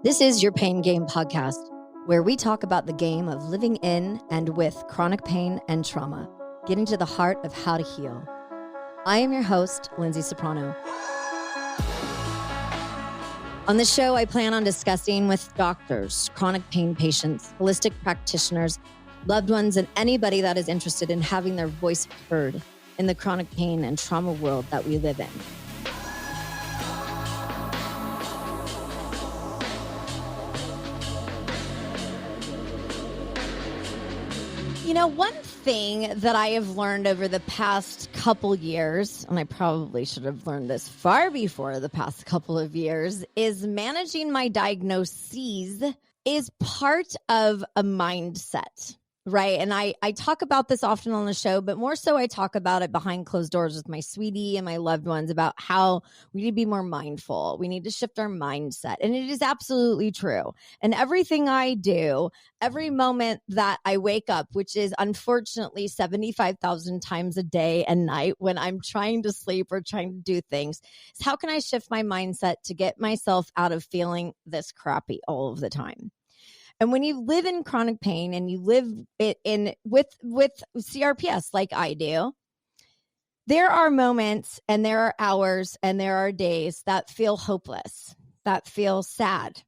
This is your Pain Game podcast, where we talk about the game of living in and with chronic pain and trauma, getting to the heart of how to heal. I am your host, Lindsay Soprano. On the show, I plan on discussing with doctors, chronic pain patients, holistic practitioners, loved ones, and anybody that is interested in having their voice heard in the chronic pain and trauma world that we live in. You know, one thing that I have learned over the past couple years, and I probably should have learned this far before the past couple of years, is managing my diagnoses is part of a mindset, right? And I talk about this often on the show, but more so I talk about it behind closed doors with my sweetie and my loved ones about how we need to be more mindful. We need to shift our mindset. And it is absolutely true. And everything I do, every moment that I wake up, which is unfortunately 75,000 times a day and night when I'm trying to sleep or trying to do things, is how can I shift my mindset to get myself out of feeling this crappy all of the time? And when you live in chronic pain and you live with CRPS like I do, there are moments and there are hours and there are days that feel hopeless, that feel sad,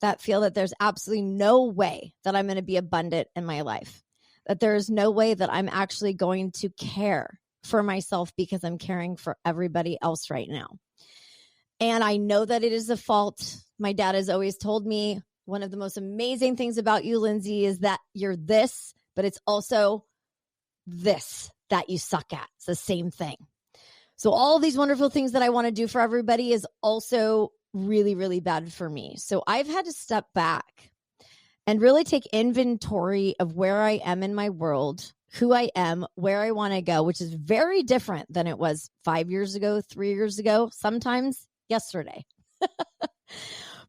that feel that there's absolutely no way that I'm going to be abundant in my life, that there is no way that I'm actually going to care for myself because I'm caring for everybody else right now. And I know that it is a fault. My dad has always told me, one of the most amazing things about you, Lindsay, is that you're this, but it's also this that you suck at. It's the same thing. So all these wonderful things that I want to do for everybody is also really, really bad for me. So I've had to step back and really take inventory of where I am in my world, who I am, where I want to go, which is very different than it was 5 years ago, 3 years ago, sometimes yesterday.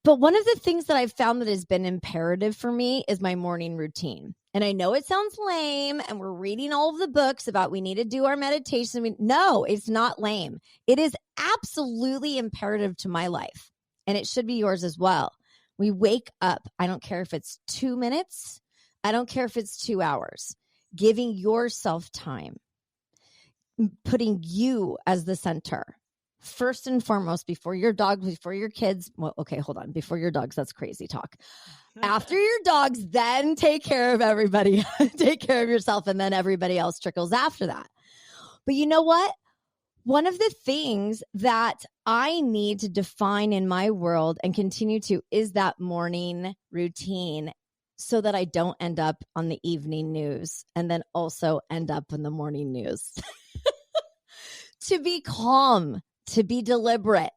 But one of the things that I've found that has been imperative for me is my morning routine. And I know it sounds lame and we're reading all of the books about we need to do our meditation. No, it's not lame. It is absolutely imperative to my life. And it should be yours as well. We wake up. I don't care if it's 2 minutes. I don't care if it's 2 hours. Giving yourself time. Putting you as the center. First and foremost, before your dogs, before your kids. Well, okay, hold on. Before your dogs, that's crazy talk. After your dogs, then take care of everybody. Take care of yourself, and then everybody else trickles after that. But you know what? One of the things that I need to define in my world and continue to is that morning routine so that I don't end up on the evening news and then also end up in the morning news. To be calm. To be deliberate,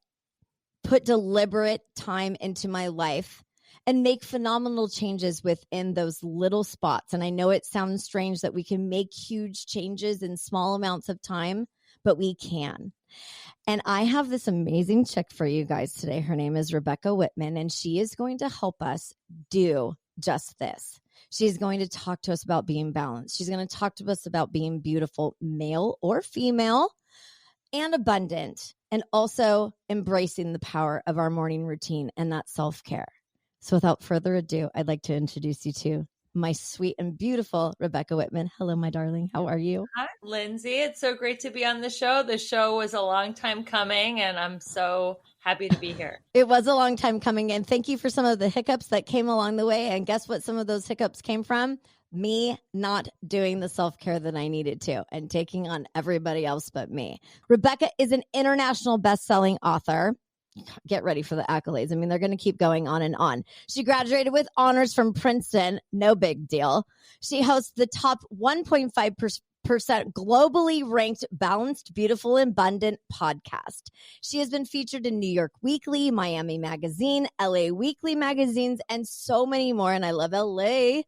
put deliberate time into my life and make phenomenal changes within those little spots. And I know it sounds strange that we can make huge changes in small amounts of time, but we can. And I have this amazing chick for you guys today. Her name is Rebecca Whitman, and she is going to help us do just this. She's going to talk to us about being balanced. She's going to talk to us about being beautiful, male or female, and abundant, and also embracing the power of our morning routine and that self-care. So without further ado, I'd like to introduce you to my sweet and beautiful Rebecca Whitman. Hello, my darling. How are you? Hi, Lindsay. It's so great to be on the show. The show was a long time coming, and I'm so happy to be here. It was a long time coming, and thank you for some of the hiccups that came along the way. And guess what some of those hiccups came from? Me not doing the self-care that I needed to and taking on everybody else but me. Rebecca is an international best-selling author. Get ready for the accolades. I mean, they're going to keep going on and on. She graduated with honors from Princeton. No big deal. She hosts the top 1.5% globally ranked Balanced, Beautiful, and Abundant podcast. She has been featured in New York Weekly, Miami Magazine, LA Weekly magazines, and so many more. And I love LA.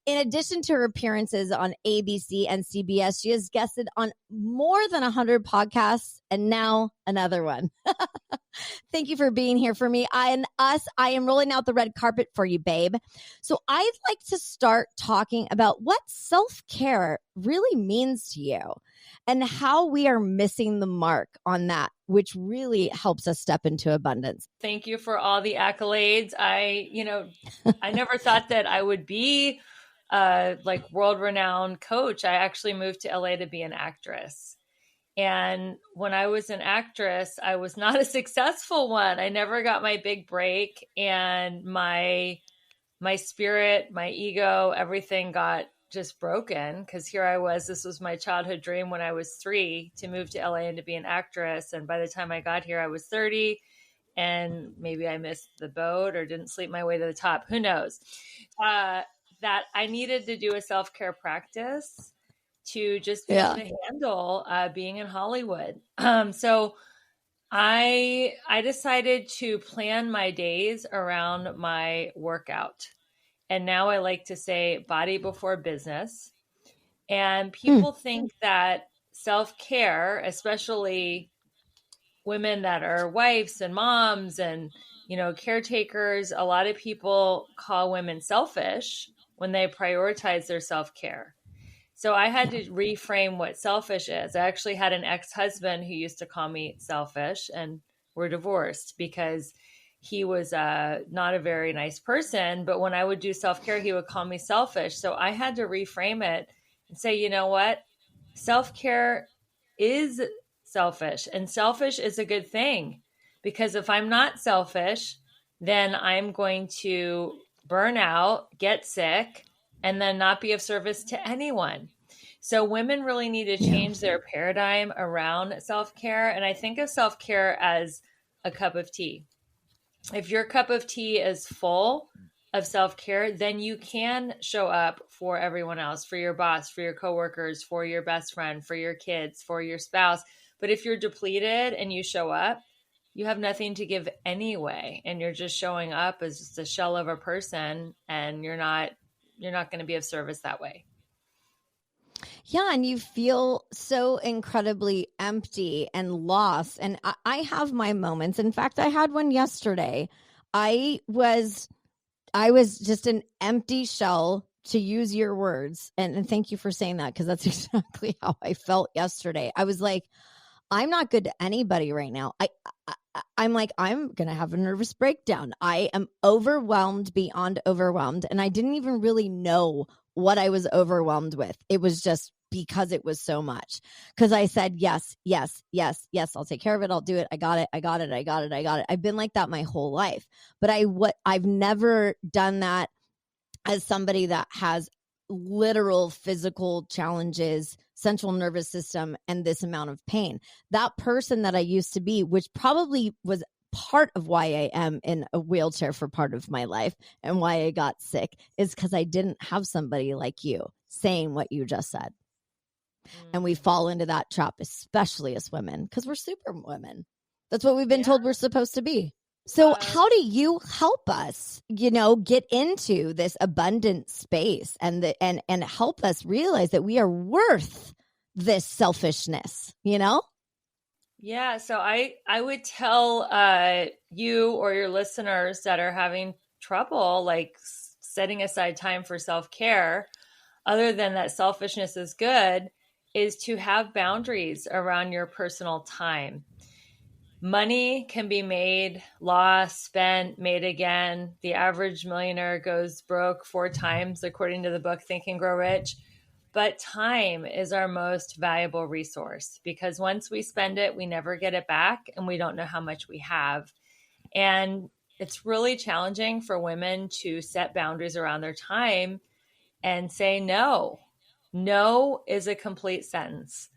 In addition to her appearances on ABC and CBS, she has guested on more than 100 podcasts and now another one. Thank you for being here for me. I am rolling out the red carpet for you, babe. So I'd like to start talking about what self-care really means to you and how we are missing the mark on that, which really helps us step into abundance. Thank you for all the accolades. I never thought that I would be like world-renowned coach. I actually moved to LA to be an actress. And when I was an actress, I was not a successful one. I never got my big break, and my spirit, my ego, everything got just broken, because here I was. This was my childhood dream when I was 3 to move to LA and to be an actress. And by the time I got here, I was 30, and maybe I missed the boat or didn't sleep my way to the top. Who knows? That I needed to do a self-care practice to just be able to handle being in Hollywood. So I decided to plan my days around my workout. And now I like to say body before business. And people think that self-care, especially women that are wives and moms and, caretakers, a lot of people call women selfish when they prioritize their self-care. So I had to reframe what selfish is. I actually had an ex-husband who used to call me selfish, and we're divorced because he was not a very nice person. But when I would do self-care, he would call me selfish. So I had to reframe it and say, you know what? Self-care is selfish, and selfish is a good thing, because if I'm not selfish, then I'm going to burn out, get sick, and then not be of service to anyone. So women really need to change their paradigm around self-care. And I think of self-care as a cup of tea. If your cup of tea is full of self-care, then you can show up for everyone else, for your boss, for your coworkers, for your best friend, for your kids, for your spouse. But if you're depleted and you show up, you have nothing to give anyway. And you're just showing up as just a shell of a person, and you're not going to be of service that way. Yeah. And you feel so incredibly empty and lost. And I have my moments. In fact, I had one yesterday. I was just an empty shell, to use your words. And thank you for saying that, because that's exactly how I felt yesterday. I was like, I'm not good to anybody right now. I'm like, I'm going to have a nervous breakdown. I am overwhelmed beyond overwhelmed. And I didn't even really know what I was overwhelmed with. It was just because it was so much. Because I said, yes, yes, yes, yes, I'll take care of it. I'll do it. I got it. I got it. I got it. I got it. I've been like that my whole life. But I've never done that as somebody that has literal physical challenges, central nervous system, and this amount of pain. That person that I used to be, which probably was part of why I am in a wheelchair for part of my life and why I got sick, is because I didn't have somebody like you saying what you just said. And we fall into that trap, especially as women, because we're super women. That's what we've been told we're supposed to be. So how do you help us, get into this abundant space and help us realize that we are worth this selfishness, Yeah. So I would tell you or your listeners that are having trouble, like setting aside time for self-care, other than that selfishness is good, is to have boundaries around your personal time. Money can be made, lost, spent, made again. The average millionaire goes broke 4 times, according to the book Think and Grow Rich. But time is our most valuable resource, because once we spend it, we never get it back, and we don't know how much we have. And it's really challenging for women to set boundaries around their time and say no. No is a complete sentence.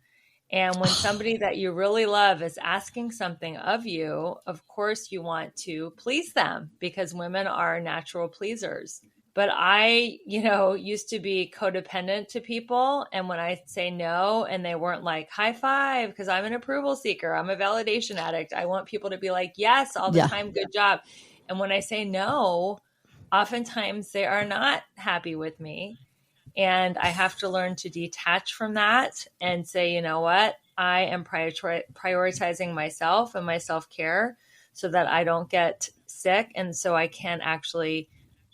And when somebody that you really love is asking something of you, of course you want to please them, because women are natural pleasers. But I, used to be codependent to people. And when I say no and they weren't like, high five, because I'm an approval seeker, I'm a validation addict, I want people to be like, yes, all the time, good job. And when I say no, oftentimes they are not happy with me. And I have to learn to detach from that and say, you know what? I am prioritizing myself and my self-care so that I don't get sick. And so I can actually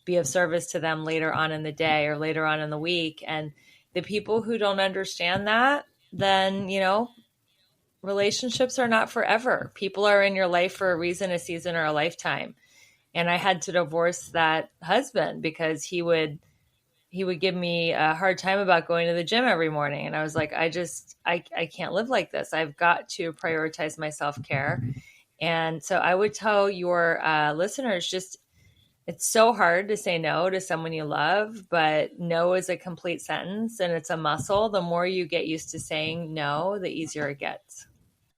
be of service to them later on in the day or later on in the week. And the people who don't understand that, then, relationships are not forever. People are in your life for a reason, a season, or a lifetime. And I had to divorce that husband because he would give me a hard time about going to the gym every morning. And I was like, I can't live like this. I've got to prioritize my self-care. And so I would tell your listeners, it's so hard to say no to someone you love, but no is a complete sentence and it's a muscle. The more you get used to saying no, the easier it gets.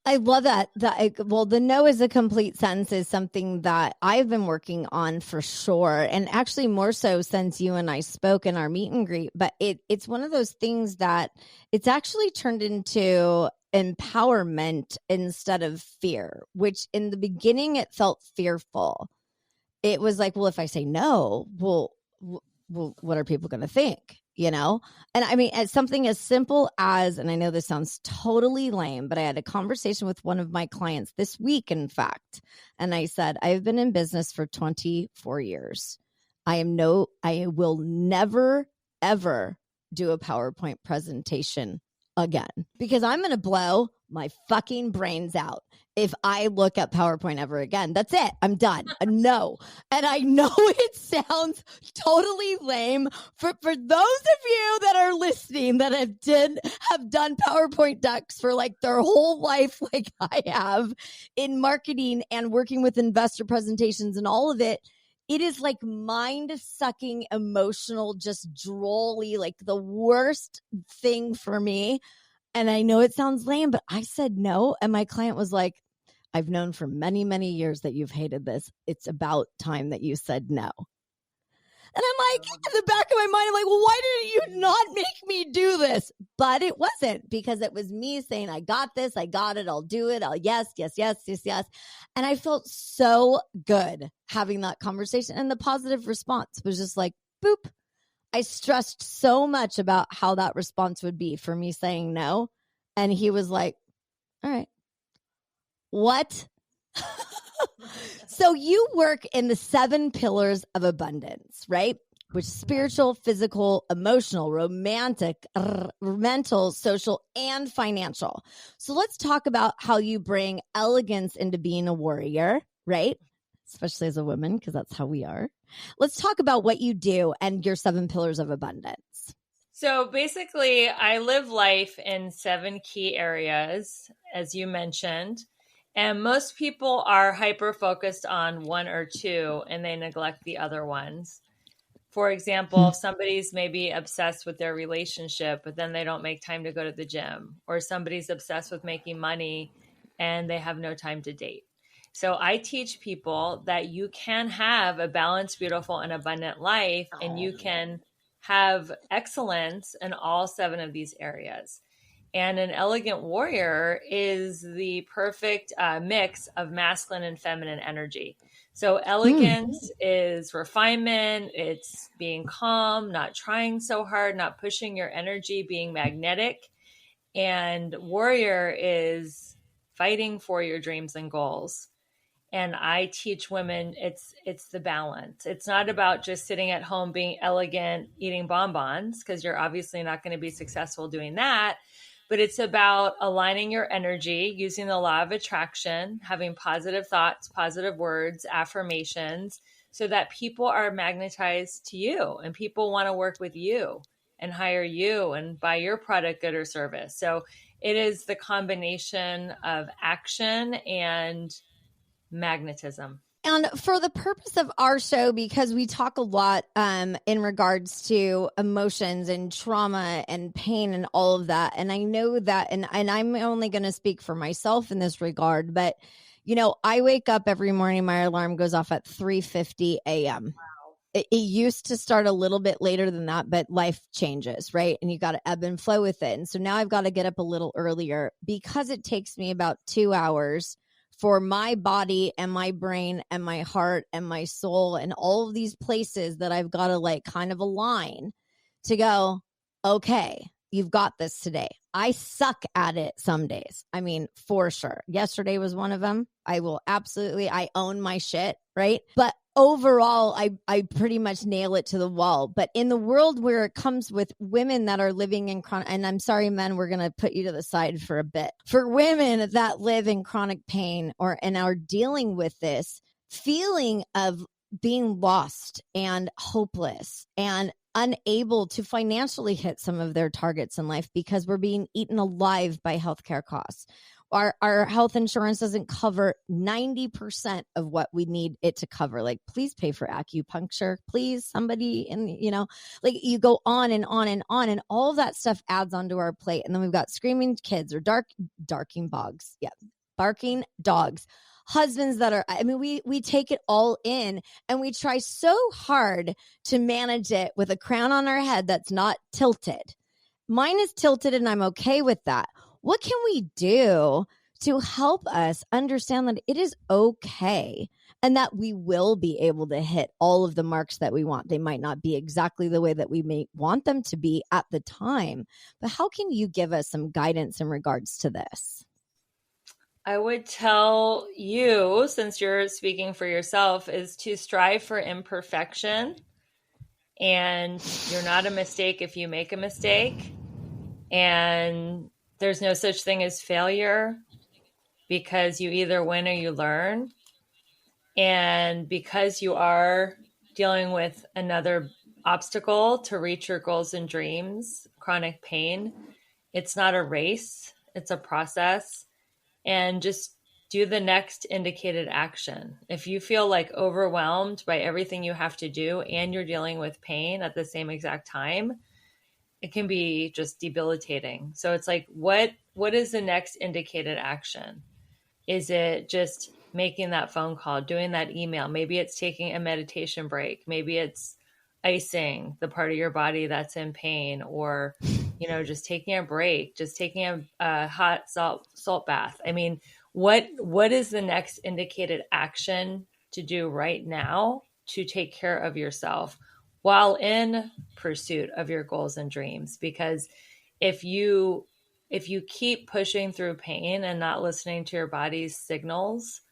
I love that. The no is a complete sentence is something that I've been working on for sure. And actually more so since you and I spoke in our meet and greet, but it's one of those things that it's actually turned into empowerment instead of fear, which in the beginning it felt fearful. It was like, well, if I say no, well, what are people going to think? And I mean, as something as simple as, and I know this sounds totally lame, but I had a conversation with one of my clients this week, in fact, and I said, I've been in business for 24 years. I will never, ever do a PowerPoint presentation again because I'm going to blow my fucking brains out if I look at PowerPoint ever again. That's it. I'm done. No. And I know it sounds totally lame for those of you that are listening that have done PowerPoint decks for like their whole life, like I have in marketing and working with investor presentations and all of it. It is like mind-sucking, emotional, just drolly, like the worst thing for me. And I know it sounds lame, but I said no. And my client was like, I've known for many, many years that you've hated this. It's about time that you said no. And I'm like, in the back of my mind, I'm like, well, why didn't you not make me do this? But it wasn't, because it was me saying, I got this. I got it. I'll do it. Yes. And I felt so good having that conversation. And the positive response was just like, boop. I stressed so much about how that response would be for me saying no. And he was like, all right, what? So you work in the 7 pillars of abundance, right? Which is spiritual, physical, emotional, romantic, mental, social, and financial. So let's talk about how you bring elegance into being a warrior, right? Especially as a woman, because that's how we are. Let's talk about what you do and your 7 pillars of abundance. So basically, I live life in 7 key areas, as you mentioned. And most people are hyper-focused on 1 or 2, and they neglect the other ones. For example, if somebody's maybe obsessed with their relationship, but then they don't make time to go to the gym, or somebody's obsessed with making money and they have no time to date. So I teach people that you can have a balanced, beautiful, and abundant life, and you can have excellence in all 7 of these areas. And an elegant warrior is the perfect mix of masculine and feminine energy. So elegance is refinement. It's being calm, not trying so hard, not pushing your energy, being magnetic. And warrior is fighting for your dreams and goals. And I teach women it's the balance. It's not about just sitting at home being elegant, eating bonbons, because you're obviously not going to be successful doing that. But it's about aligning your energy, using the law of attraction, having positive thoughts, positive words, affirmations, so that people are magnetized to you and people want to work with you and hire you and buy your product, good, or service. So it is the combination of action and magnetism. And for the purpose of our show, because we talk a lot in regards to emotions and trauma and pain and all of that. And I know that, and I'm only going to speak for myself in this regard, but, I wake up every morning, my alarm goes off at 3:50 a.m. Wow. It used to start a little bit later than that, but life changes, right? And you got to ebb and flow with it. And so now I've got to get up a little earlier because it takes me about 2 hours for my body and my brain and my heart and my soul and all of these places that I've got to kind of align to go, okay, You've got this today. I suck at it some days. I mean, for sure. Yesterday was one of them. I own my shit, right? But overall, I pretty much nail it to the wall. But in the world where it comes with women that are living in chronic, and I'm sorry, men, we're going to put you to the side for a bit. For women that live in chronic pain and are dealing with this feeling of being lost and hopeless and unable to financially hit some of their targets in life because we're being eaten alive by healthcare costs. Our health insurance doesn't cover 90% of what we need it to cover. Like, please pay for acupuncture, please, somebody. And, like, you go on and on and on, and all of that stuff adds onto our plate. And then we've got screaming kids or barking dogs, husbands that are, we take it all in, and we try so hard to manage it with a crown on our head that's not tilted. Mine is tilted, and I'm okay with that. What can we do to help us understand that it is okay and that we will be able to hit all of the marks that we want? They might not be exactly the way that we may want them to be at the time, but how can you give us some guidance in regards to this? I would tell you, since you're speaking for yourself, is to strive for imperfection. And you're not a mistake if you make a mistake. And there's no such thing as failure, because you either win or you learn. And because you are dealing with another obstacle to reach your goals and dreams, chronic pain, it's not a race, it's a process. And just do the next indicated action. If you feel like overwhelmed by everything you have to do and you're dealing with pain at the same exact time, it can be just debilitating. So it's like, what is the next indicated action? Is it just making that phone call, doing that email? Maybe it's taking a meditation break. Maybe it's icing the part of your body that's in pain, or, just taking a break, just taking a hot salt bath. I mean, what is the next indicated action to do right now to take care of yourself while in pursuit of your goals and dreams? Because if you keep pushing through pain and not listening to your body's signals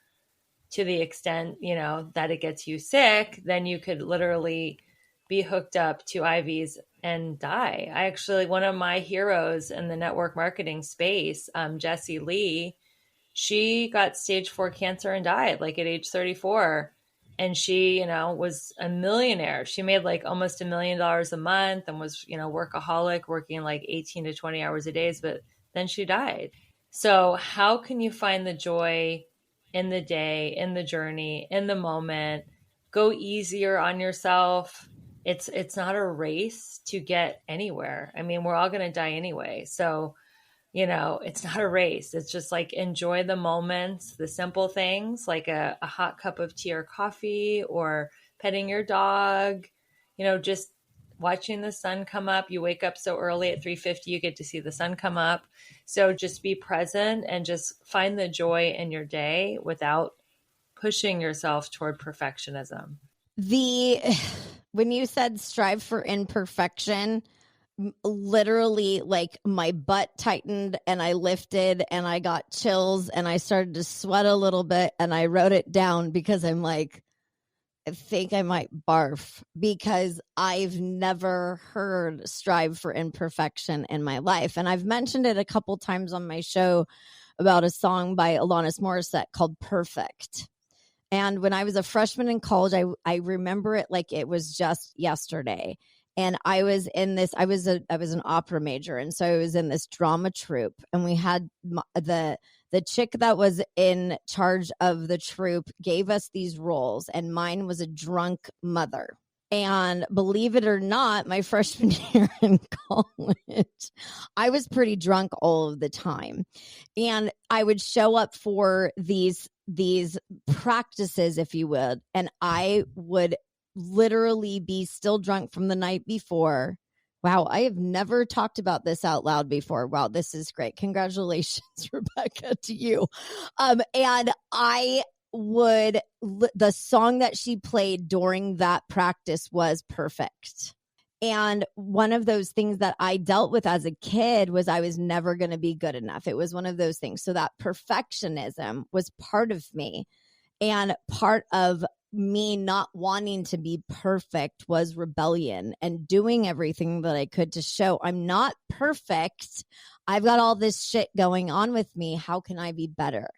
to the extent, that it gets you sick, then you could literally be hooked up to IVs and die. One of my heroes in the network marketing space, Jessie Lee, she got stage 4 cancer and died like at age 34. And she, was a millionaire. She made like almost $1 million a month and was, workaholic, working like 18 to 20 hours a day, but then she died. So how can you find the joy in the day, in the journey, in the moment? Go easier on yourself. It's not a race to get anywhere. I mean, we're all going to die anyway. So, it's not a race. It's just like, enjoy the moments, the simple things like a hot cup of tea or coffee, or petting your dog, just watching the sun come up. You wake up so early at 3:50, you get to see the sun come up. So just be present and just find the joy in your day without pushing yourself toward perfectionism. When you said strive for imperfection, literally, like, my butt tightened and I lifted and I got chills and I started to sweat a little bit, and I wrote it down because I'm like, I think I might barf, because I've never heard strive for imperfection in my life. And I've mentioned it a couple times on my show about a song by Alanis Morissette called Perfect. And when I was a freshman in college, I remember it like it was just yesterday. And I was an opera major. And so I was in this drama troupe, and we had the chick that was in charge of the troupe gave us these roles, and mine was a drunk mother. And believe it or not, my freshman year in college, I was pretty drunk all of the time. And I would show up for these practices, if you would, and I would literally be still drunk from the night before. Wow, I have never talked about this out loud before. Wow, this is great. Congratulations, Rebecca, to you. And the song that she played during that practice was Perfect. And one of those things that I dealt with as a kid was I was never going to be good enough. It was one of those things. So that perfectionism was part of me. And part of me not wanting to be perfect was rebellion and doing everything that I could to show I'm not perfect. I've got all this shit going on with me. How can I be better?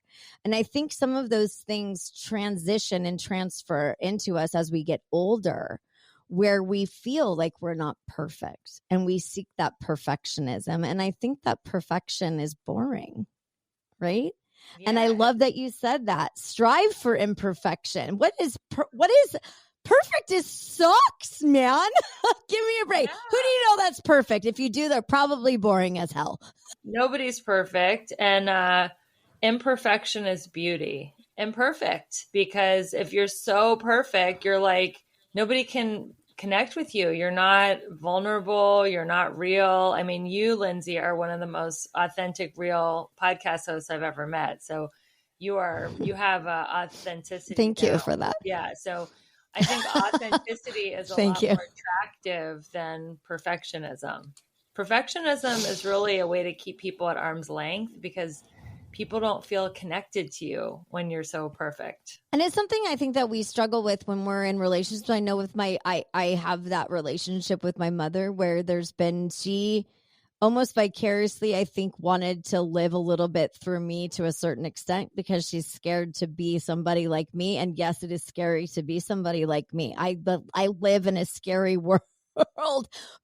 And I think some of those things transition and transfer into us as we get older, where we feel like we're not perfect and we seek that perfectionism. And I think that perfection is boring, right? Yeah. And I love that you said that. Strive for imperfection. What is perfect is sucks, man. Give me a break. Yeah. Who do you know that's perfect? If you do, they're probably boring as hell. Nobody's perfect. And imperfection is beauty. Imperfect. Because if you're so perfect, you're like, nobody can connect with you. You're not vulnerable. You're not real. I mean, you, Lindsay, are one of the most authentic, real podcast hosts I've ever met. So you have authenticity. Thank you for that. Yeah. So I think authenticity is a lot more attractive than perfectionism. Perfectionism is really a way to keep people at arm's length because people don't feel connected to you when you're so perfect. And it's something I think that we struggle with when we're in relationships. I know with I have that relationship with my mother where she almost vicariously, I think, wanted to live a little bit through me to a certain extent because she's scared to be somebody like me. And yes, it is scary to be somebody like me. I live in a scary world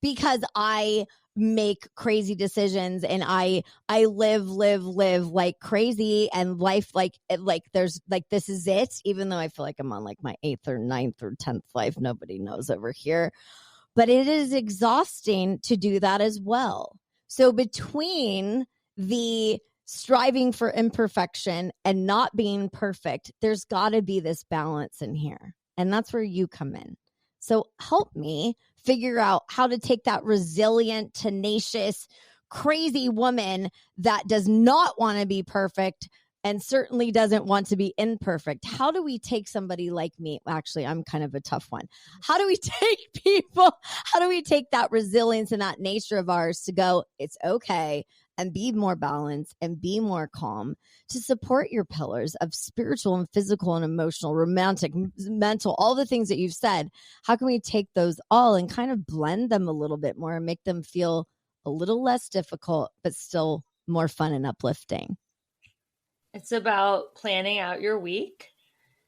because I make crazy decisions and I live like crazy and life like there's like this is it, even though I feel like I'm on like my 8th or 9th or 10th life. Nobody knows over here. But it is exhausting to do that as well. So between the striving for imperfection and not being perfect, there's got to be this balance in here. And that's where you come in. So help me figure out how to take that resilient, tenacious, crazy woman that does not want to be perfect and certainly doesn't want to be imperfect. How do we take somebody like me? Actually, I'm kind of a tough one. How do we take that resilience and that nature of ours to go, it's okay, and be more balanced and be more calm to support your pillars of spiritual and physical and emotional, romantic, mental, all the things that you've said? How can we take those all and kind of blend them a little bit more and make them feel a little less difficult, but still more fun and uplifting? It's about planning out your week.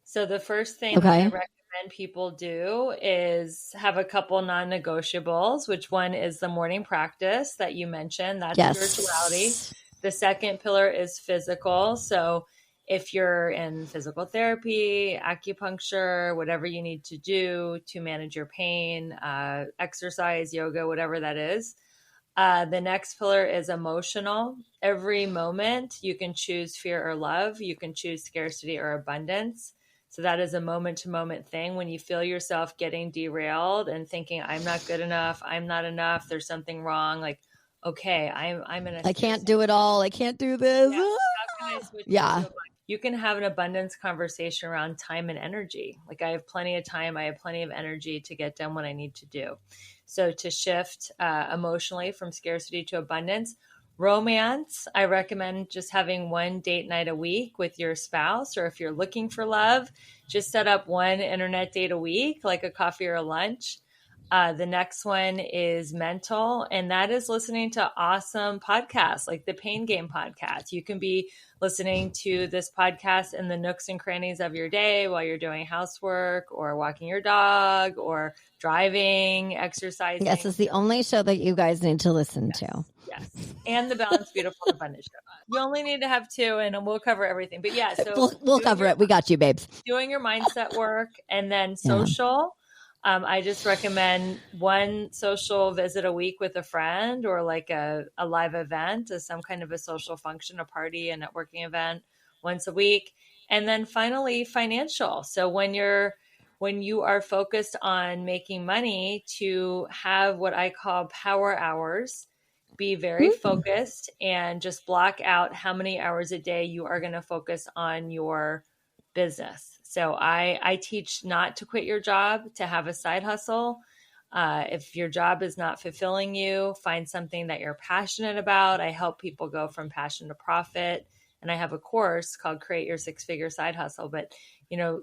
So the first thing that I recommend people do is have a couple non-negotiables, which one is the morning practice that you mentioned. That's spirituality. The second pillar is physical. So if you're in physical therapy, acupuncture, whatever you need to do to manage your pain, exercise, yoga, whatever that is. The next pillar is emotional. Every moment you can choose fear or love. You can choose scarcity or abundance. So that is a moment-to-moment thing. When you feel yourself getting derailed and thinking, I'm not good enough, I'm not enough, there's something wrong. Like, okay, I'm in a I can't do it all. I can't do this. Yeah. How can I switch to abundance? You can have an abundance conversation around time and energy. Like, I have plenty of time. I have plenty of energy to get done what I need to do. So to shift emotionally from scarcity to abundance. Romance, I recommend just having one date night a week with your spouse, or if you're looking for love, just set up one internet date a week, like a coffee or a lunch. The next one is mental, and that is listening to awesome podcasts like the Pain Game podcast. You can be listening to this podcast in the nooks and crannies of your day while you're doing housework or walking your dog or driving, exercising. Yes, it's the only show that you guys need to listen to. Yes. And the Balanced, Beautiful, and Abundant show. You only need to have two, and we'll cover everything. But yeah, so we'll cover it. We got you, babes. Doing your mindset work, and then social. I just recommend one social visit a week with a friend, or like a live event, as some kind of a social function, a party, a networking event once a week. And then finally, financial. So when you are focused on making money, to have what I call power hours, be very focused and just block out how many hours a day you are going to focus on your business. So I teach not to quit your job, to have a side hustle. If your job is not fulfilling you, find something that you're passionate about. I help people go from passion to profit. And I have a course called Create Your Six-Figure Side Hustle. But,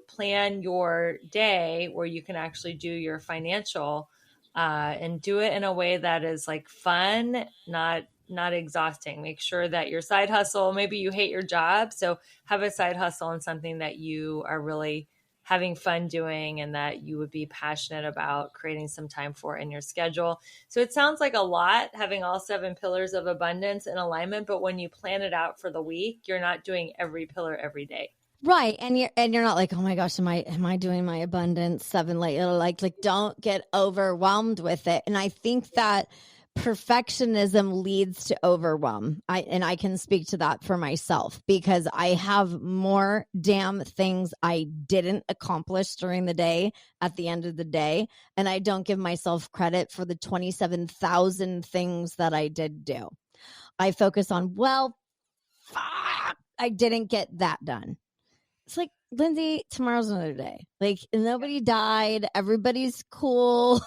plan your day where you can actually do your financial and do it in a way that is like fun, not exhausting. Make sure that your side hustle, maybe you hate your job, so have a side hustle and something that you are really having fun doing and that you would be passionate about creating some time for in your schedule. So it sounds like a lot, having all 7 pillars of abundance in alignment, but when you plan it out for the week, you're not doing every pillar every day. Right. And you're not like, oh my gosh, am I doing my abundance 7 late? Like don't get overwhelmed with it. And I think that perfectionism leads to overwhelm. I can speak to that for myself because I have more damn things I didn't accomplish during the day at the end of the day. And I don't give myself credit for the 27,000 things that I did do. I focus on, well, fuck, I didn't get that done. It's like, Lindsay, tomorrow's another day. Like, nobody died. Everybody's cool.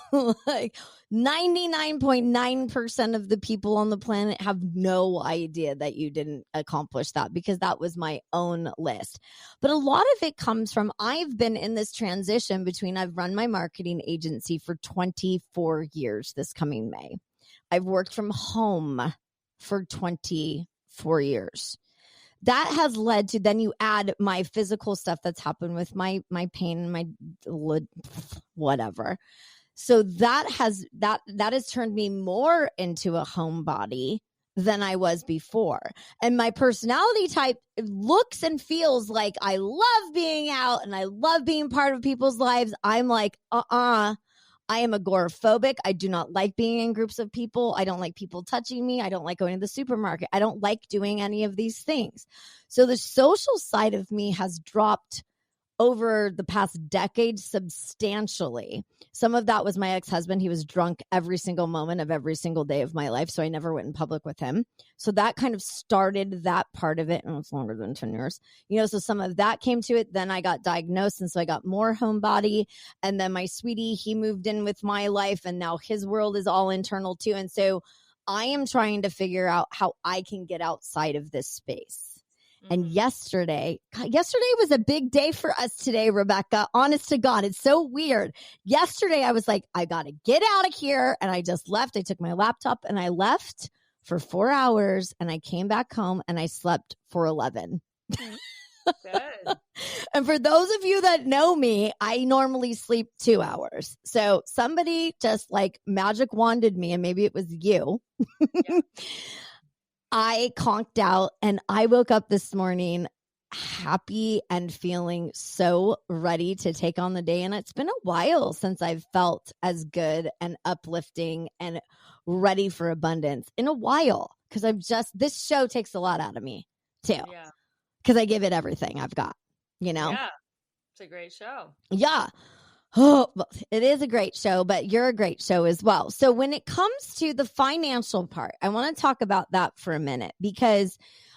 Like, 99.9% of the people on the planet have no idea that you didn't accomplish that because that was my own list. But a lot of it comes from, I've been in this transition between, I've run my marketing agency for 24 years this coming May. I've worked from home for 24 years. That has led to, then you add my physical stuff that's happened with my pain and my whatever. So that has turned me more into a homebody than I was before. And my personality type looks and feels like I love being out and I love being part of people's lives. I'm like, I am agoraphobic. I do not like being in groups of people. I don't like people touching me. I don't like going to the supermarket. I don't like doing any of these things. So the social side of me has dropped over the past decade substantially. Some of that was my ex-husband. He was drunk every single moment of every single day of my life. So I never went in public with him. So that kind of started that part of it. And it's longer than 10 years. So some of that came to it. Then I got diagnosed. And so I got more homebody. And then my sweetie, he moved in with my life. And now his world is all internal too. And so I am trying to figure out how I can get outside of this space. And yesterday was a big day for us today, Rebecca. Honest to God, it's so weird. Yesterday, I was like, I got to get out of here. And I just left. I took my laptop and I left for 4 hours and I came back home and I slept for 11. Good. And for those of you that know me, I normally sleep 2 hours. So somebody just like magic wanded me, and maybe it was you. Yeah. I conked out and I woke up this morning happy and feeling so ready to take on the day. And it's been a while since I've felt as good and uplifting and ready for abundance in a while. Because this show takes a lot out of me too. Yeah. Because I give it everything I've got, Yeah. It's a great show. Yeah. Oh, well, it is a great show, but you're a great show as well. So when it comes to the financial part, I want to talk about that for a minute, because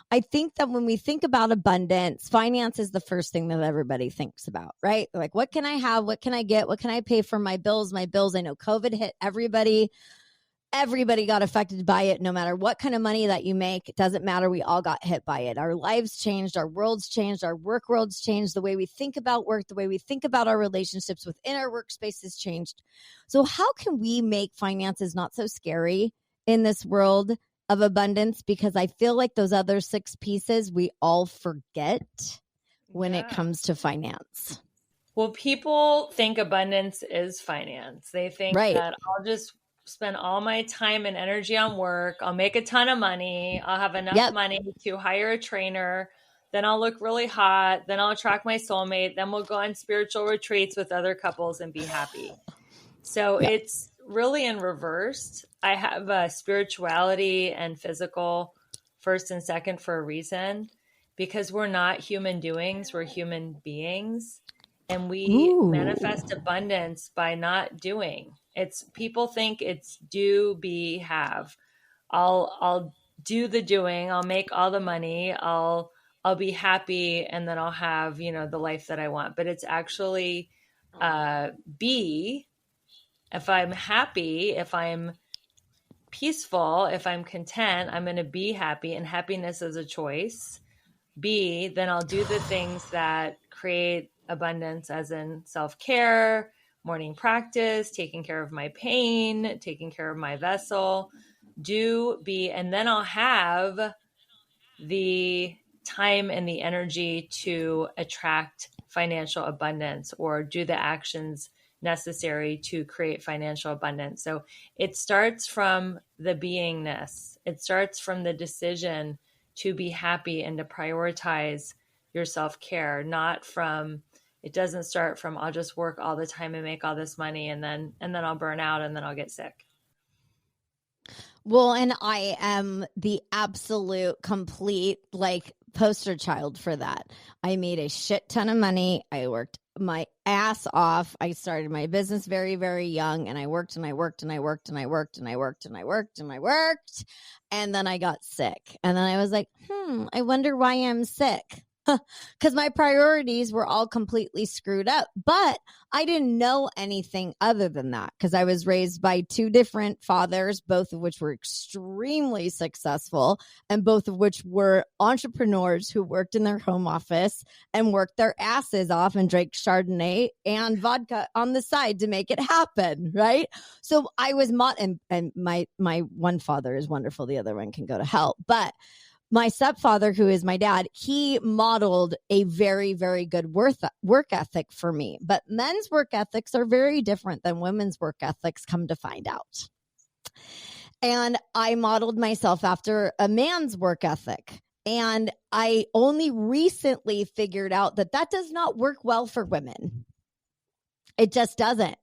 I think that when we think about abundance, finance is the first thing that everybody thinks about, right? They're like, what can I have? What can I get? What can I pay for my bills? I know COVID hit everybody. Everybody got affected by it. No matter what kind of money that you make, it doesn't matter. We all got hit by it. Our lives changed. Our worlds changed. Our work worlds changed. The way we think about work, the way we think about our relationships within our workspaces changed. So how can we make finances not so scary in this world of abundance? Because I feel like those other 6 pieces we all forget when it comes to finance. Well, people think abundance is finance. They think that I'll just spend all my time and energy on work. I'll make a ton of money. I'll have enough money to hire a trainer. Then I'll look really hot. Then I'll attract my soulmate. Then we'll go on spiritual retreats with other couples and be happy. So it's really in reverse. I have spirituality and physical first and second for a reason, because we're not human doings. We're human beings. And we manifest abundance by not doing. It's people think it's do, be, have. I'll do the doing. I'll make all the money. I'll be happy, and then I'll have, the life that I want. But it's actually be, If I'm happy, if I'm peaceful, if I'm content, I'm going to be happy, and happiness is a choice. B, then I'll do the things that create abundance, as in self-care, morning practice, taking care of my pain, taking care of my vessel. Do B, and then I'll have the time and the energy to attract financial abundance or do the actions necessary to create financial abundance. So it starts from the beingness. It starts from the decision to be happy and to prioritize your self-care, not from, it doesn't start from, I'll just work all the time and make all this money and then I'll burn out and then I'll get sick. Well, and I am the absolute complete poster child for that. I made a shit ton of money. I worked my ass off. I started my business very, very young, and I worked and I worked and I worked and I worked and I worked and I worked and I worked. And then I got sick. And then I was like, I wonder why I'm sick. Because my priorities were all completely screwed up. But I didn't know anything other than that because I was raised by two different fathers, both of which were extremely successful and both of which were entrepreneurs who worked in their home office and worked their asses off and drank Chardonnay and vodka on the side to make it happen, right? So I was and my one father is wonderful. The other one can go to hell. But my stepfather, who is my dad, he modeled a very, very good work ethic for me. But men's work ethics are very different than women's work ethics, come to find out. And I modeled myself after a man's work ethic. And I only recently figured out that that does not work well for women. It just doesn't.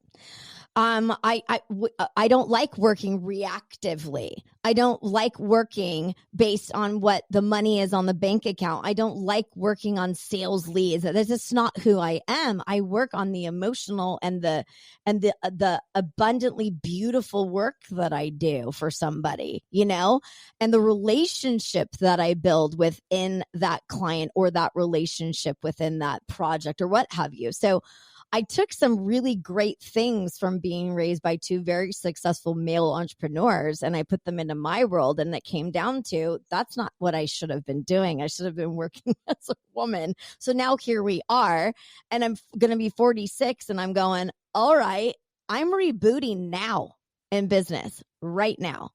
I don't like working reactively. I don't like working based on what the money is on the bank account. I don't like working on sales leads. That's just not who I am. I work on the emotional and the abundantly beautiful work that I do for somebody, and the relationship that I build within that client or that relationship within that project or what have you. So I took some really great things from being raised by two very successful male entrepreneurs and I put them into my world. And it came down to, that's not what I should have been doing. I should have been working as a woman. So now here we are, and I'm going to be 46 and I'm going, all right, I'm rebooting now in business right now.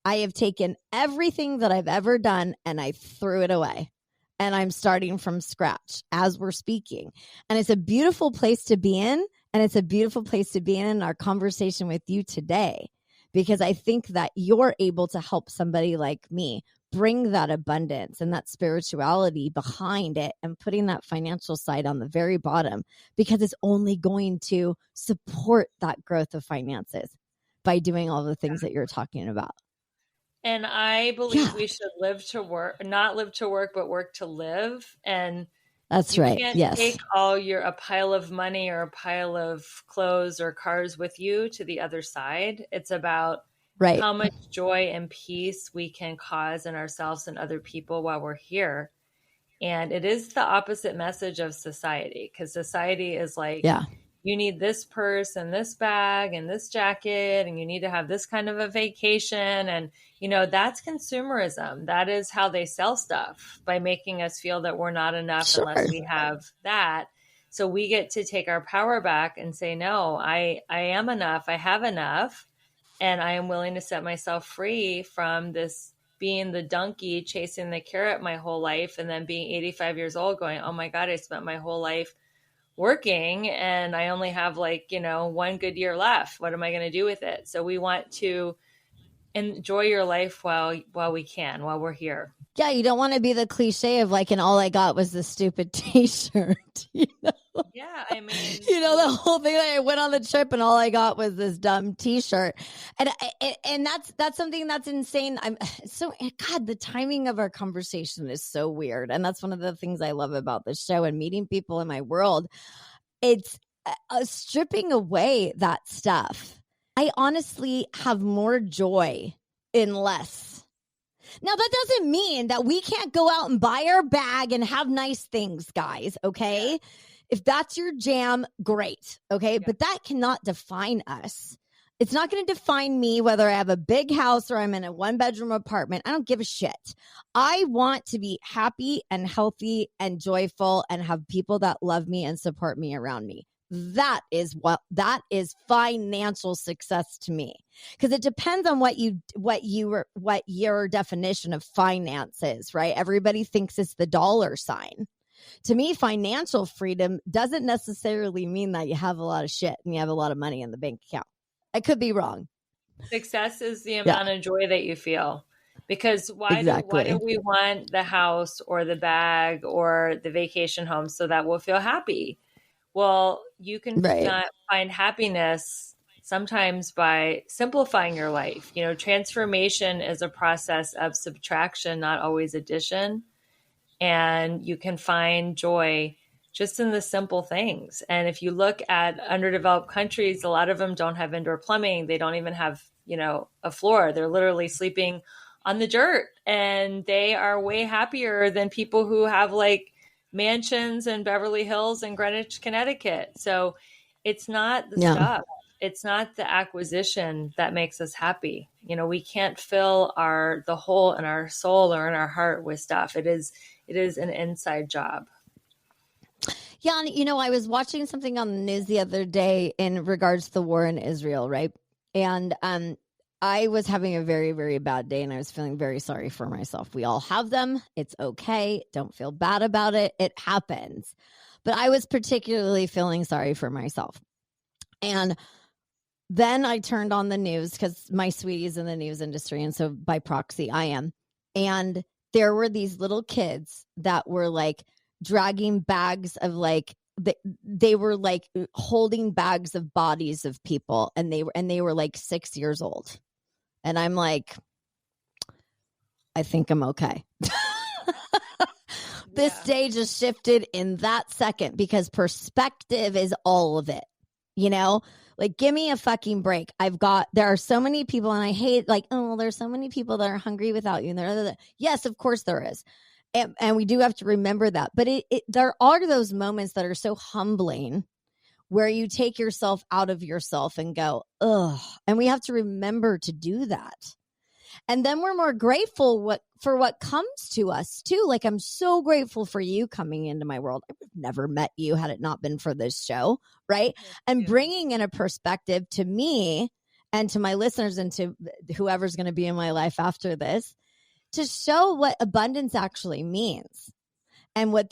I have taken everything that I've ever done and I threw it away. And I'm starting from scratch as we're speaking. And it's a beautiful place to be in. And it's a beautiful place to be in our conversation with you today, because I think that you're able to help somebody like me bring that abundance and that spirituality behind it and putting that financial side on the very bottom, because it's only going to support that growth of finances by doing all the things that you're talking about. And I believe we should live to work, not live to work, but work to live. And that's right. You can't yes. take a pile of money or a pile of clothes or cars with you to the other side. It's about how much joy and peace we can cause in ourselves and other people while we're here. And it is the opposite message of society, because society is like, you need this purse and this bag and this jacket, and you need to have this kind of a vacation. And, that's consumerism. That is how they sell stuff, by making us feel that we're not enough unless we have that. So we get to take our power back and say, no, I am enough. I have enough. And I am willing to set myself free from this being the donkey chasing the carrot my whole life, and then being 85 years old going, oh my God, I spent my whole life working and I only have 1 good year left. What am I going to do with it? So we want to enjoy your life while we can, while we're here. Yeah, you don't want to be the cliche of and all I got was this stupid t-shirt. Yeah, I mean, the whole thing that I went on the trip and all I got was this dumb t-shirt. And that's something that's insane. God, the timing of our conversation is so weird. And that's one of the things I love about this show and meeting people in my world. It's stripping away that stuff. I honestly have more joy in less. Now, that doesn't mean that we can't go out and buy our bag and have nice things, guys, okay? If that's your jam, great, okay? Yeah. But that cannot define us. It's not going to define me whether I have a big house or I'm in a 1-bedroom apartment. I don't give a shit. I want to be happy and healthy and joyful and have people that love me and support me around me. That is financial success to me, because it depends on what your definition of finance is, right? Everybody thinks it's the dollar sign. To me, financial freedom doesn't necessarily mean that you have a lot of shit and you have a lot of money in the bank account. I could be wrong. Success is the amount of joy that you feel. Because why do we want the house or the bag or the vacation home? So that we'll feel happy. Well, you can not find happiness sometimes by simplifying your life. You know, transformation is a process of subtraction, not always addition. And you can find joy just in the simple things. And if you look at underdeveloped countries, a lot of them don't have indoor plumbing. They don't even have, you know, a floor. They're literally sleeping on the dirt, and they are way happier than people who have like mansions in Beverly Hills and Greenwich, Connecticut. So it's not the stuff. It's not the acquisition that makes us happy. You know, we can't fill the hole in our soul or in our heart with stuff. It is an inside job. Yeah. And, you know, I was watching something on the news the other day in regards to the war in Israel, right? And I was having a very, very bad day, and I was feeling very sorry for myself. We all have them. It's okay. Don't feel bad about it. It happens. But I was particularly feeling sorry for myself. And then I turned on the news because my sweetie's in the news industry, and so by proxy, I am. And there were these little kids that were like dragging bags of like, they were like holding bags of bodies of people, and they were like 6 years old. And I'm like, I think I'm okay. This day just shifted in that second, because perspective is all of it. You know, like, give me a fucking break. There are so many people, and I hate like, oh, there's so many people that are hungry without you. And yes, of course there is. And we do have to remember that. But there are those moments that are so humbling where you take yourself out of yourself and go, ugh. And we have to remember to do that. And then we're more grateful for what comes to us too. Like, I'm so grateful for you coming into my world. I would have never met you had it not been for this show, right? And bringing in a perspective to me and to my listeners and to whoever's going to be in my life after this, to show what abundance actually means. And what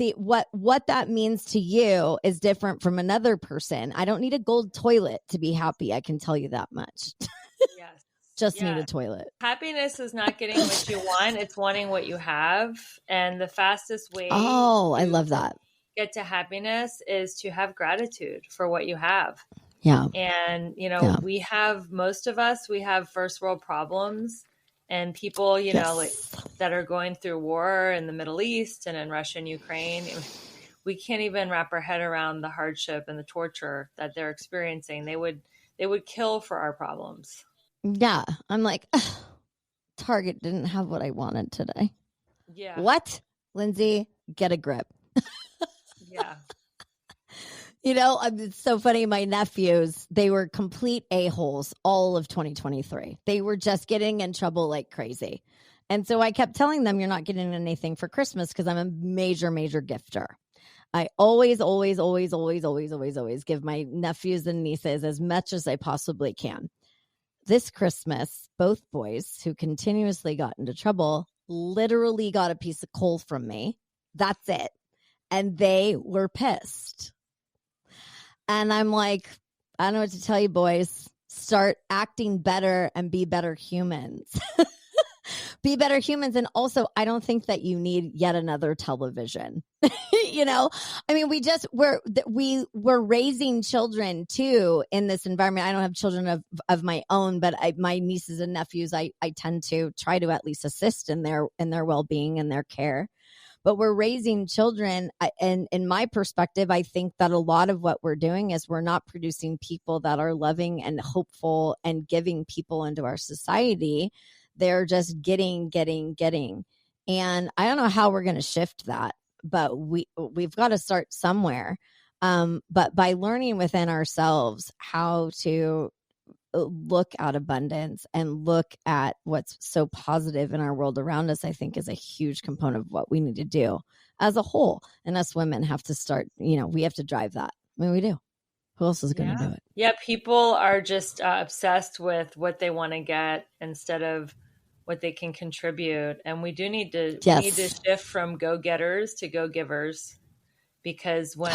that means to you is different from another person. I don't need a gold toilet to be happy. I can tell you that much. Yes. Just need a toilet. Happiness is not getting what you want. It's wanting what you have. And the fastest way I love that. Get to happiness is to have gratitude for what you have. Yeah. And, you know, most of us have first world problems. And people, you know, like that are going through war in the Middle East and in Russia and Ukraine, we can't even wrap our head around the hardship and the torture that they're experiencing. They would kill for our problems. Yeah. I'm like, Target didn't have what I wanted today. Yeah. What? Lindsay, get a grip. Yeah. You know, it's so funny. My nephews, they were complete a-holes all of 2023. They were just getting in trouble like crazy. And so I kept telling them, you're not getting anything for Christmas, because I'm a major, major gifter. I always give my nephews and nieces as much as I possibly can. This Christmas, both boys who continuously got into trouble literally got a piece of coal from me. That's it. And they were pissed. And I'm like, I don't know what to tell you, boys. Start acting better and be better humans. Be better humans. And also, I don't think that you need yet another television. You know, I mean, we're raising children too in this environment. I don't have children of my own, but my nieces and nephews, I tend to try to at least assist in their well-being and their care. But we're raising children. And in my perspective, I think that a lot of what we're doing is we're not producing people that are loving and hopeful and giving people into our society. They're just getting. And I don't know how we're going to shift that, but we've got to start somewhere. But by learning within ourselves how to look at abundance and look at what's so positive in our world around us, I think is a huge component of what we need to do as a whole. And us women have to start, we have to drive that. I mean, we do. Who else is going to do it? Yeah, people are just obsessed with what they want to get instead of what they can contribute. And we do need to, we need to shift from go-getters to go-givers, because when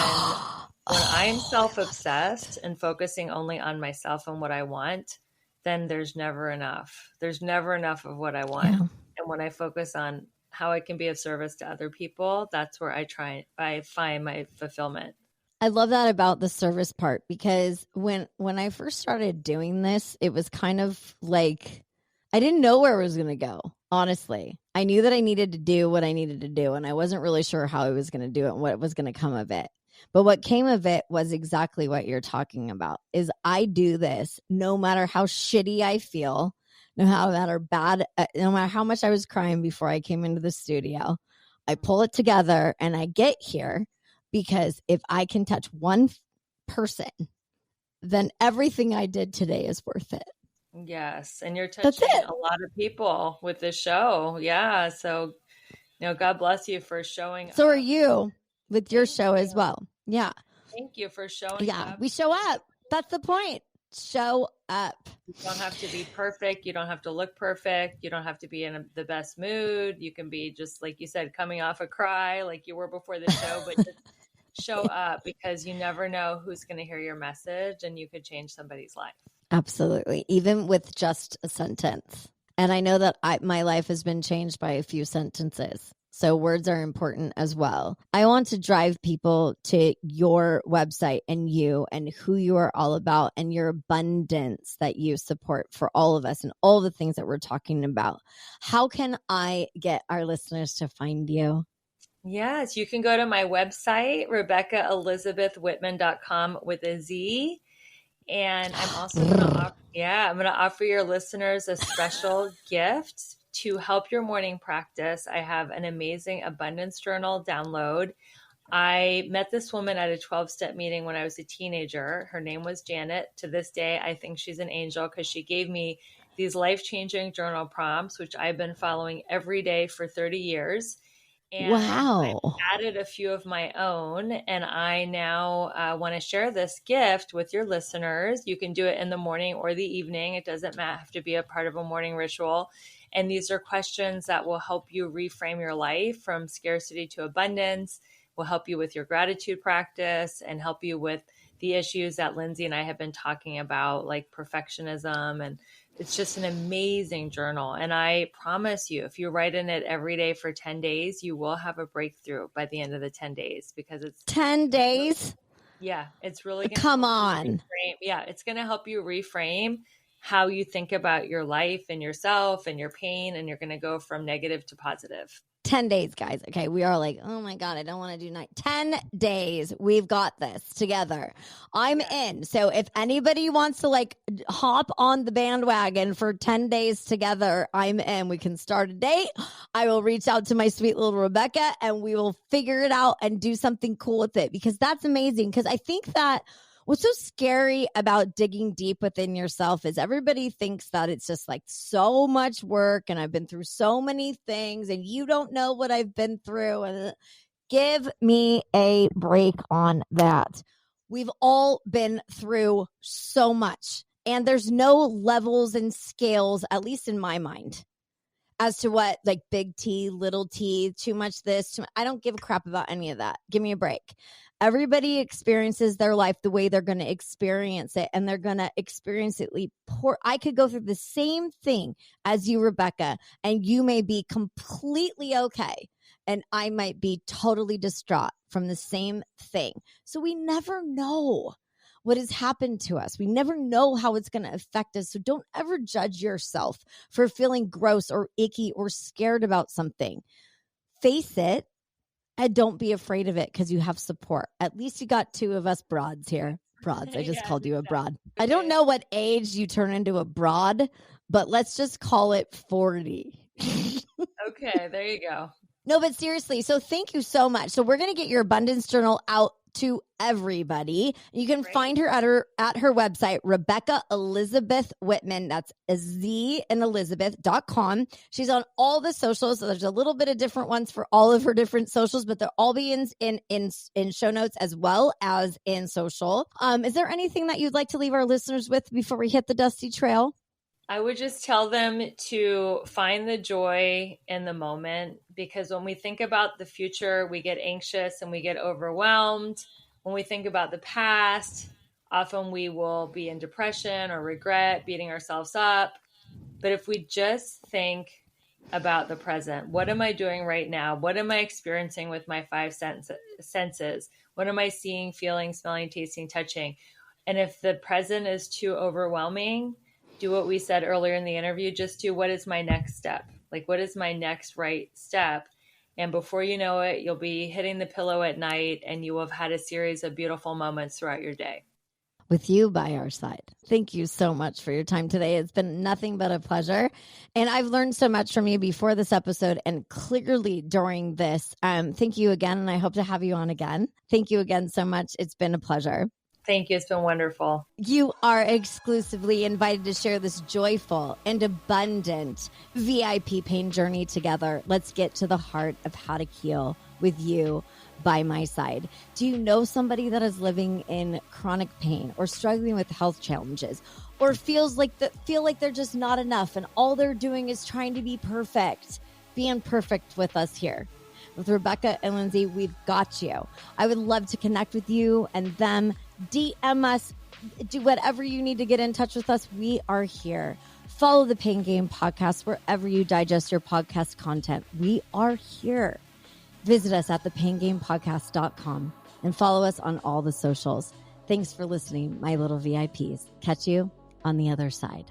I'm self-obsessed and focusing only on myself and what I want, then there's never enough. There's never enough of what I want. Yeah. And when I focus on how I can be of service to other people, that's where I find my fulfillment. I love that about the service part, because when I first started doing this, it was kind of like I didn't know where it was going to go. Honestly, I knew that I needed to do what I needed to do, and I wasn't really sure how I was going to do it and what was going to come of it. But what came of it was exactly what you're talking about, is I do this no matter how shitty I feel, no matter bad, no matter how much I was crying before I came into the studio. I pull it together and I get here, because if I can touch one person, then everything I did today is worth it. Yes. And you're touching a lot of people with this show. Yeah. So, God bless you for showing So up. Are you with your show as well. Yeah. Thank you for showing up. We show up. That's the point. Show up. You don't have to be perfect. You don't have to look perfect. You don't have to be in the best mood. You can be just, like you said, coming off a cry like you were before the show, but just show up, because you never know who's going to hear your message, and you could change somebody's life. Absolutely. Even with just a sentence. And I know that my life has been changed by a few sentences. So words are important as well. I want to drive people to your website and you and who you are all about and your abundance that you support for all of us and all the things that we're talking about. How can I get our listeners to find you? Yes, you can go to my website, RebeccaElizabethWhitman.com with a Z. And I'm also going to offer your listeners a special gift to help your morning practice. I have an amazing abundance journal download. I met this woman at a 12-step meeting when I was a teenager. Her name was Janet. To this day, I think she's an angel, because she gave me these life-changing journal prompts, which I've been following every day for 30 years. And wow. I added a few of my own, and I now want to share this gift with your listeners. You can do it in the morning or the evening. It doesn't have to be a part of a morning ritual. And these are questions that will help you reframe your life from scarcity to abundance, will help you with your gratitude practice, and help you with the issues that Lindsay and I have been talking about, like perfectionism. And it's just an amazing journal. And I promise you, if you write in it every day for 10 days, you will have a breakthrough by the end of the 10 days, because it's 10 days. Yeah. It's really gonna come on. Yeah. It's going to help you reframe how you think about your life and yourself and your pain. And you're going to go from negative to positive. 10 days, guys. Okay. We are like, oh my God, I don't want to do 10 days. We've got this together. I'm in. So if anybody wants to hop on the bandwagon for 10 days together, I'm in. We can start a date. I will reach out to my sweet little Rebecca and we will figure it out and do something cool with it, because that's amazing. Because I think that what's so scary about digging deep within yourself is everybody thinks that it's just so much work, and I've been through so many things and you don't know what I've been through. And give me a break on that. We've all been through so much, and there's no levels and scales, at least in my mind, as to what big T, little t, too much this, too much. I don't give a crap about any of that. Give me a break. Everybody experiences their life the way they're going to experience it, and they're going to experience it I could go through the same thing as you, Rebecca, and you may be completely okay, and I might be totally distraught from the same thing. So we never know what has happened to us. We never know how it's going to affect us. So don't ever judge yourself for feeling gross or icky or scared about something. Face it. And don't be afraid of it, because you have support. At least you got two of us broads here. Broads. I just called you a broad. I don't know what age you turn into a broad, but let's just call it 40. Okay, there you go. No, but seriously. So thank you so much. So we're going to get your abundance journal out to everybody. You can find her at her website, Rebecca Elizabeth Whitman. That's a Z in Elizabeth.com. She's on all the socials. So there's a little bit of different ones for all of her different socials, but they'll all be in show notes as well as in social. Is there anything that you'd like to leave our listeners with before we hit the dusty trail? I would just tell them to find the joy in the moment, because when we think about the future, we get anxious and we get overwhelmed. When we think about the past, often we will be in depression or regret, beating ourselves up. But if we just think about the present, what am I doing right now? What am I experiencing with my five senses? What am I seeing, feeling, smelling, tasting, touching? And if the present is too overwhelming, do what we said earlier in the interview. Just do, what is my next step? Like, what is my next right step? And before you know it, you'll be hitting the pillow at night and you will have had a series of beautiful moments throughout your day. With you by our side. Thank you so much for your time today. It's been nothing but a pleasure. And I've learned so much from you before this episode and clearly during this. Thank you again. And I hope to have you on again. Thank you again so much. It's been a pleasure. Thank you. It's been wonderful. You are exclusively invited to share this joyful and abundant VIP pain journey together. Let's get to the heart of how to heal with you by my side. Do you know somebody that is living in chronic pain or struggling with health challenges, or feel like they're just not enough and all they're doing is trying to be perfect? Be imperfect with us here. With Rebecca and Lindsay, we've got you. I would love to connect with you and them. DM us, do whatever you need to get in touch with us. We are here. Follow the Pain Game podcast wherever you digest your podcast content. We are here. Visit us at thepaingamepodcast.com and follow us on all the socials. Thanks for listening, my little VIPs. Catch you on the other side.